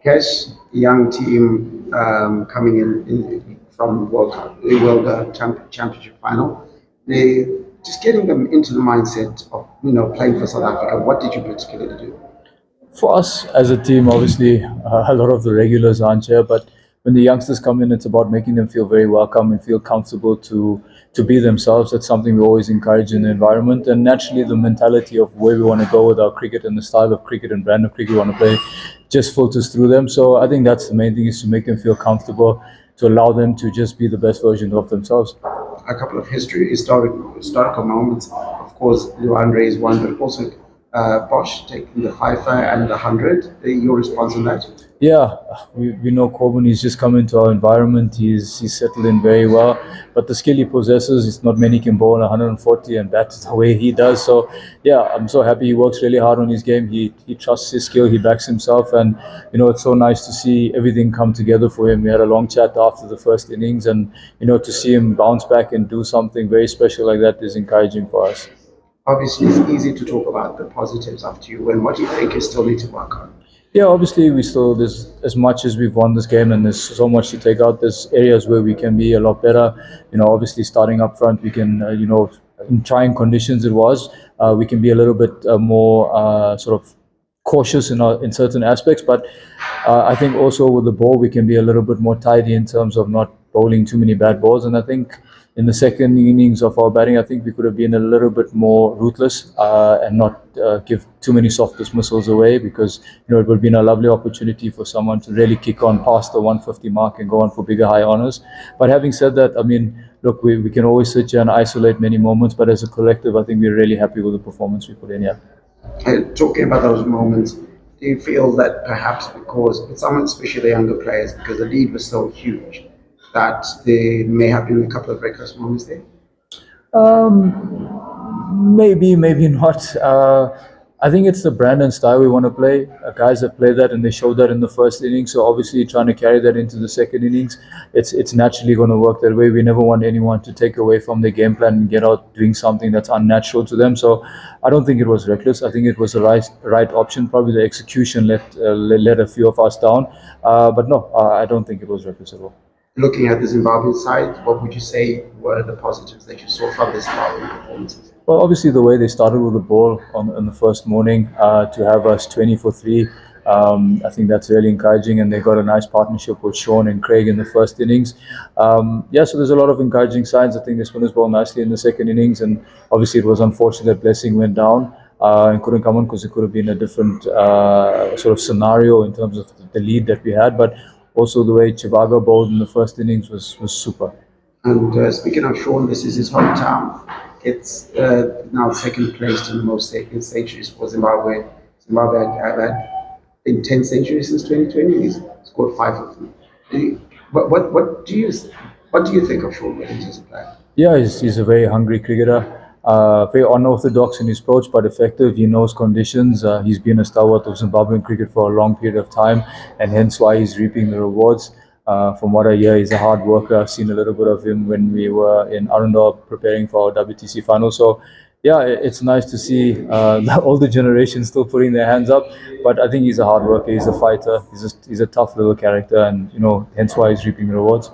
Kesh, young team coming in from the World Championship final. They just getting them into the mindset of playing for South Africa. What did you particularly do? For us as a team, obviously, a lot of the regulars aren't here, but when the youngsters come in, it's about making them feel very welcome and feel comfortable to be themselves. That's something we always encourage in the environment, and naturally, the mentality of where we want to go with our cricket and the style of cricket and brand of cricket we want to play just filters through them. So I think that's the main thing, is to make them feel comfortable, to allow them to just be the best version of themselves. A couple of historical moments. Of course, Luandre is one, but also Bosch taking the FIFA and the 100. Your response on that? Yeah, we know Corbin. He's just come into our environment. He's settled in very well. But the skill he possesses, it's not many can bowl 140 and bat the way he does. So yeah, I'm so happy. He works really hard on his game. He trusts his skill. He backs himself, and it's so nice to see everything come together for him. We had a long chat after the first innings, and to see him bounce back and do something very special like that is encouraging for us. Obviously, it's easy to talk about the positives after you win. What do you think you still need to work on? Yeah, obviously there's as much as we've won this game and there's so much to take out. There's areas where we can be a lot better. Obviously starting up front, we can in trying conditions we can be a little bit more sort of cautious in certain aspects. But I think also with the ball we can be a little bit more tidy in terms of not bowling too many bad balls. And I think in the second innings of our batting, I think we could have been a little bit more ruthless and not give too many soft dismissals away, because it would have been a lovely opportunity for someone to really kick on past the 150 mark and go on for bigger high honours. But having said that, I mean, look, we can always sit here and isolate many moments, but as a collective, I think we're really happy with the performance we put in here. Talking about those moments, do you feel that perhaps because with some, especially the younger players, because the lead was so huge, that there may have been a couple of reckless moments there? Maybe, maybe not. I think it's the brand and style we want to play. Guys have played that and they showed that in the first inning. So obviously, trying to carry that into the second innings, it's naturally going to work that way. We never want anyone to take away from their game plan and get out doing something that's unnatural to them. So I don't think it was reckless. I think it was the right option. Probably the execution let a few of us down. But no, I don't think it was reckless at all. Looking at the Zimbabwean side, what would you say were the positives that you saw from the Zimbabwean performances? Well, obviously the way they started with the ball on the first morning, to have us 20 for 3, I think that's really encouraging, and they got a nice partnership with Sean and Craig in the first innings. Yeah, so there's a lot of encouraging signs. I think the spinners bowled nicely in the second innings, and obviously it was unfortunate that Blessing went down and couldn't come on, because it could have been a different sort of scenario in terms of the lead that we had. But also the way Chivago bowled in the first innings was super. And speaking of Sean, this is his hometown. It's now second place in the most centuries for Zimbabwe. Zimbabwe have had in 10 centuries since 2020. He's scored 5 of them. What do you think of Sean Williams as a player? Yeah, he's a very hungry cricketer. Very unorthodox in his approach, but effective. He knows conditions. He's been a stalwart of Zimbabwean cricket for a long period of time, and hence why he's reaping the rewards. From what I hear, he's a hard worker. I've seen a little bit of him when we were in Arundel preparing for our WTC final. So, yeah, it's nice to see the older generation still putting their hands up. But I think he's a hard worker. He's a fighter. He's a tough little character, and hence why he's reaping the rewards.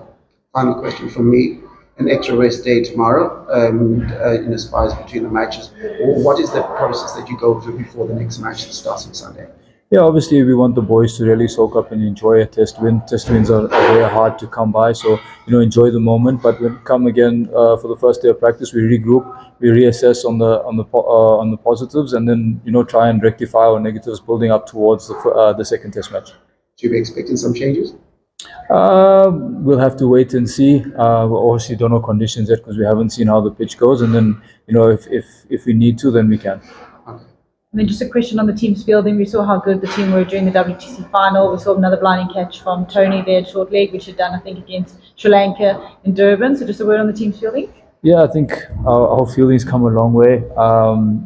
Final question from me. An extra rest day tomorrow in as far as between the matches. What is the process that you go through before the next match that starts on Sunday? Yeah, obviously we want the boys to really soak up and enjoy a test win. Test wins are very hard to come by, so enjoy the moment. But when we come again for the first day of practice, we regroup, we reassess on the positives, and then try and rectify our negatives, building up towards the second test match. Should we be expecting some changes? We'll have to wait and see. We obviously don't know conditions yet because we haven't seen how the pitch goes, and then if we need to, then we can. Okay. And then just a question on the team's fielding. We saw how good the team were during the WTC final. We saw another blinding catch from Tony there at short leg, which had done, I think, against Sri Lanka in Durban. So just a word on the team's fielding. Yeah, I think our fielding's come a long way.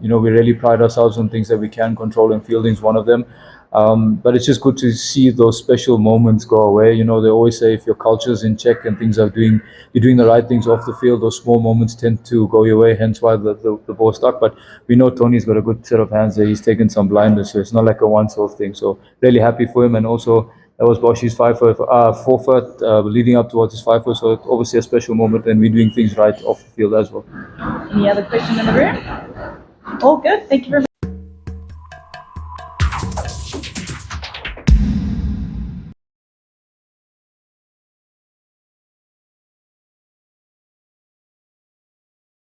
We really pride ourselves on things that we can control, and fielding's one of them. But it's just good to see those special moments go away. They always say if your culture's in check and you're doing the right things off the field, those small moments tend to go your way, hence why the ball stuck. But we know Tony's got a good set of hands there. He's taken some blinders, so it's not like a once-off thing. So really happy for him, and also that was Boshi's forfeit leading up towards his 5-0. So it's obviously a special moment, and we're doing things right off the field as well. Any other question in the room? All good. Thank you very much.